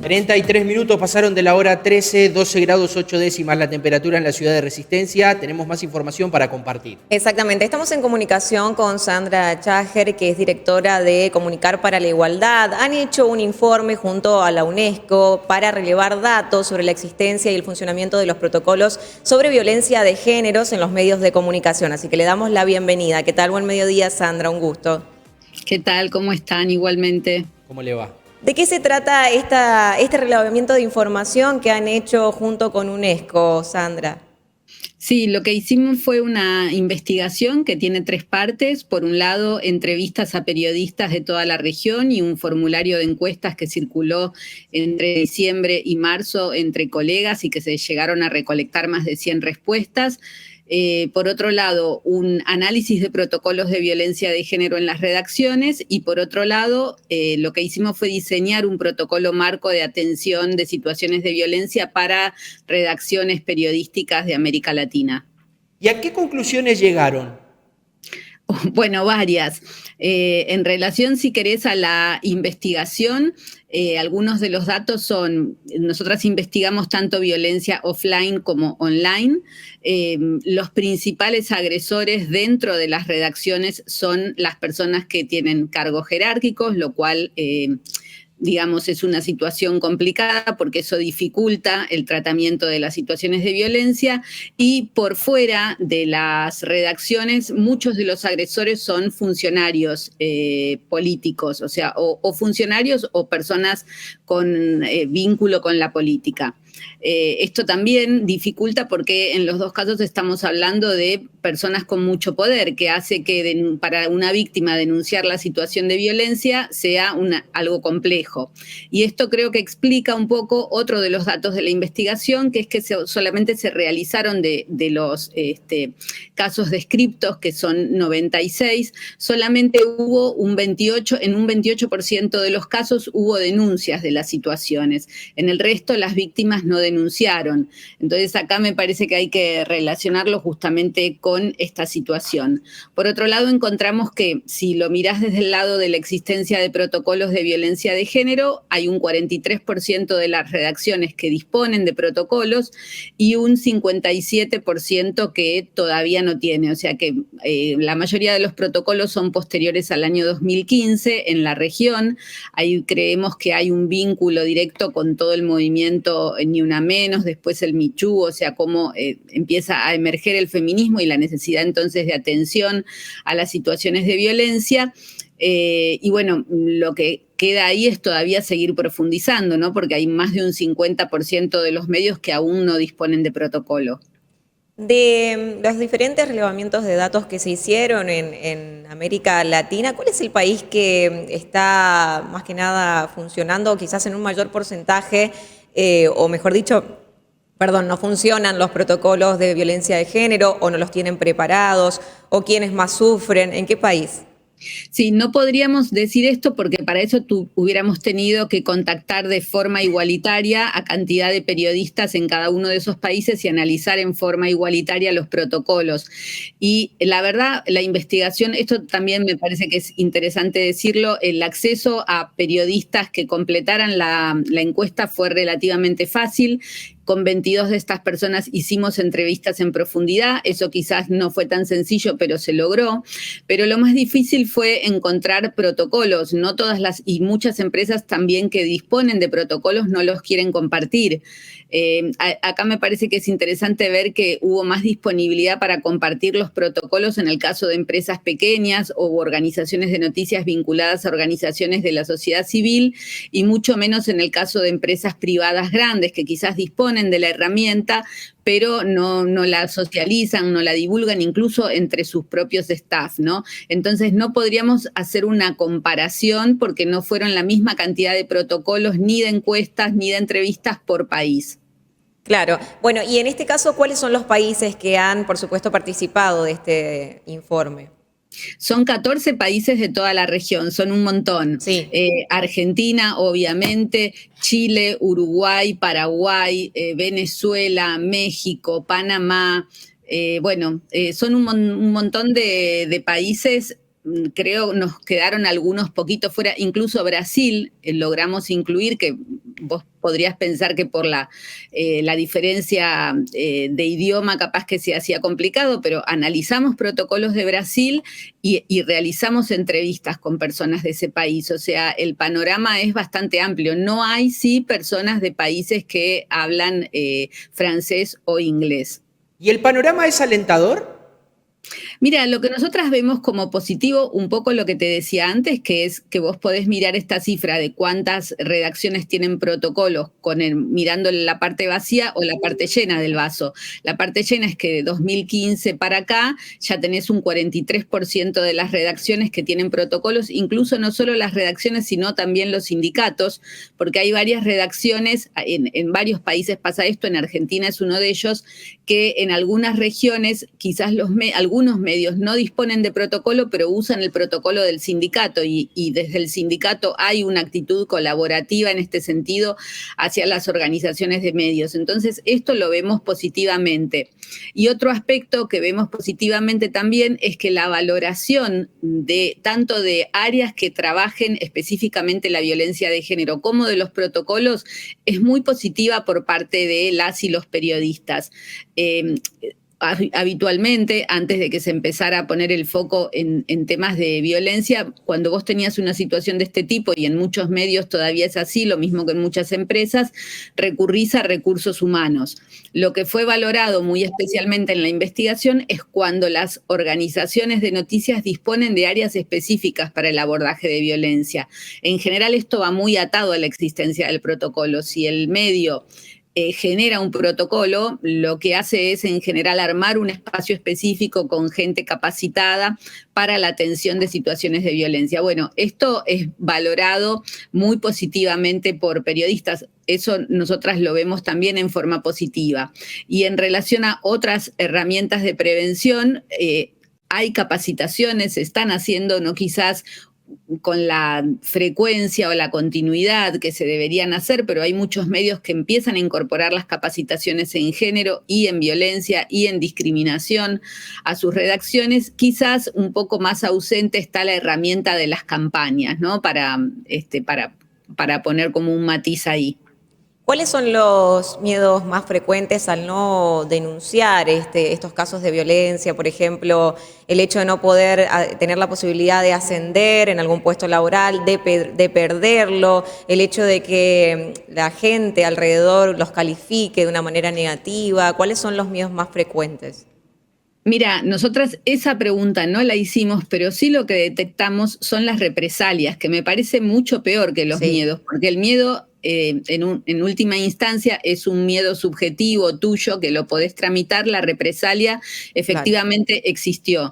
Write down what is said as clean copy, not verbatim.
33 minutos pasaron de la hora 13, 12 grados 8 décimas la temperatura en la ciudad de Resistencia. Tenemos más información para compartir. Exactamente, estamos en comunicación con Sandra Chager, que es directora de Comunicar para la Igualdad. Han hecho un informe junto a la UNESCO para relevar datos sobre la existencia y el funcionamiento de los protocolos sobre violencia de géneros en los medios de comunicación. Así que le damos la bienvenida. ¿Qué tal? Buen mediodía, Sandra, un gusto. ¿Qué tal? ¿Cómo están? Igualmente. ¿Cómo le va? ¿De qué se trata este relevamiento de información que han hecho junto con UNESCO, Sandra? Sí, lo que hicimos fue una investigación que tiene 3 partes. Por un lado, entrevistas a periodistas de toda la región y un formulario de encuestas que circuló entre diciembre y marzo entre colegas y que se llegaron a recolectar más de 100 respuestas. Por otro lado, un análisis de protocolos de violencia de género en las redacciones y por otro lado, lo que hicimos fue diseñar un protocolo marco de atención de situaciones de violencia para redacciones periodísticas de América Latina. ¿Y a qué conclusiones llegaron? Bueno, varias. En relación, si querés, a la investigación, algunos de los datos son, nosotras investigamos tanto violencia offline como online. Los principales agresores dentro de las redacciones son las personas que tienen cargos jerárquicos, lo cual digamos, es una situación complicada porque eso dificulta el tratamiento de las situaciones de violencia y por fuera de las redacciones muchos de los agresores son funcionarios políticos, o sea, o funcionarios o personas con vínculo con la política. Esto también dificulta porque en los dos casos estamos hablando de personas con mucho poder, que hace que para una víctima denunciar la situación de violencia sea algo complejo. Y esto creo que explica un poco otro de los datos de la investigación, que es que solamente se realizaron de los casos descriptos, que son 96, solamente hubo en un 28% de los casos hubo denuncias de las situaciones. En el resto las víctimas no denunciaron. Entonces acá me parece que hay que relacionarlo justamente con esta situación. Por otro lado, encontramos que si lo mirás desde el lado de la existencia de protocolos de violencia de género, hay un 43% de las redacciones que disponen de protocolos y un 57% que todavía no tiene. O sea que la mayoría de los protocolos son posteriores al año 2015 en la región. Ahí creemos que hay un vínculo directo con todo el movimiento Ni Una Menos, después el Me Too, o sea, cómo empieza a emerger el feminismo y la necesidad entonces de atención a las situaciones de violencia. Y bueno, lo que queda ahí es todavía seguir profundizando, ¿no? Porque hay más de un 50% de los medios que aún no disponen de protocolo. De los diferentes relevamientos de datos que se hicieron en América Latina, ¿cuál es el país que está más que nada funcionando quizás en un mayor porcentaje, o mejor dicho, perdón, no funcionan los protocolos de violencia de género o no los tienen preparados o quienes más sufren? ¿En qué país? Sí, no podríamos decir esto porque para eso hubiéramos tenido que contactar de forma igualitaria a cantidad de periodistas en cada uno de esos países y analizar en forma igualitaria los protocolos. Y la verdad, la investigación, esto también me parece que es interesante decirlo, el acceso a periodistas que completaran la encuesta fue relativamente fácil. Con 22 de estas personas hicimos entrevistas en profundidad, eso quizás no fue tan sencillo, pero se logró. Pero lo más difícil fue encontrar protocolos. No todas y muchas empresas también que disponen de protocolos no los quieren compartir. Acá me parece que es interesante ver que hubo más disponibilidad para compartir los protocolos en el caso de empresas pequeñas o organizaciones de noticias vinculadas a organizaciones de la sociedad civil y mucho menos en el caso de empresas privadas grandes que quizás disponen de la herramienta, pero no la socializan, no la divulgan, incluso entre sus propios staff, ¿no? Entonces no podríamos hacer una comparación porque no fueron la misma cantidad de protocolos, ni de encuestas, ni de entrevistas por país. Claro. Bueno, y en este caso, ¿cuáles son los países que han, por supuesto, participado de este informe? Son 14 países de toda la región, son un montón. Sí. Argentina, obviamente, Chile, Uruguay, Paraguay, Venezuela, México, Panamá. Son un montón de países creo nos quedaron algunos poquitos fuera, incluso Brasil logramos incluir, que vos podrías pensar que por la diferencia de idioma capaz que se hacía complicado, pero analizamos protocolos de Brasil y realizamos entrevistas con personas de ese país. O sea, el panorama es bastante amplio. No hay, sí, personas de países que hablan francés o inglés. ¿Y el panorama es alentador? Mira, lo que nosotras vemos como positivo, un poco lo que te decía antes, que es que vos podés mirar esta cifra de cuántas redacciones tienen protocolos mirando la parte vacía o la parte llena del vaso. La parte llena es que de 2015 para acá ya tenés un 43% de las redacciones que tienen protocolos, incluso no solo las redacciones, sino también los sindicatos, porque hay varias redacciones, en varios países pasa esto, en Argentina es uno de ellos, que en algunas regiones quizás algunos medios no disponen de protocolo, pero usan el protocolo del sindicato y desde el sindicato hay una actitud colaborativa en este sentido hacia las organizaciones de medios. Entonces, esto lo vemos positivamente. Y otro aspecto que vemos positivamente también es que la valoración de tanto de áreas que trabajen específicamente la violencia de género como de los protocolos es muy positiva por parte de las y los periodistas. Habitualmente, antes de que se empezara a poner el foco en temas de violencia, cuando vos tenías una situación de este tipo, y en muchos medios todavía es así, lo mismo que en muchas empresas, recurrís a recursos humanos. Lo que fue valorado muy especialmente en la investigación es cuando las organizaciones de noticias disponen de áreas específicas para el abordaje de violencia. En general esto va muy atado a la existencia del protocolo. Si el medio genera un protocolo, lo que hace es en general armar un espacio específico con gente capacitada para la atención de situaciones de violencia. Bueno, esto es valorado muy positivamente por periodistas. Eso nosotras lo vemos también en forma positiva. Y en relación a otras herramientas de prevención, hay capacitaciones, se están haciendo, no quizás con la frecuencia o la continuidad que se deberían hacer, pero hay muchos medios que empiezan a incorporar las capacitaciones en género y en violencia y en discriminación a sus redacciones. Quizás un poco más ausente está la herramienta de las campañas, ¿no? Para poner como un matiz ahí. ¿Cuáles son los miedos más frecuentes al no denunciar estos casos de violencia? Por ejemplo, el hecho de no poder tener la posibilidad de ascender en algún puesto laboral, de perderlo, el hecho de que la gente alrededor los califique de una manera negativa. ¿Cuáles son los miedos más frecuentes? Mira, nosotras esa pregunta no la hicimos, pero sí lo que detectamos son las represalias, que me parece mucho peor que los miedos, porque el miedo en última instancia es un miedo subjetivo tuyo que lo podés tramitar, la represalia efectivamente existió.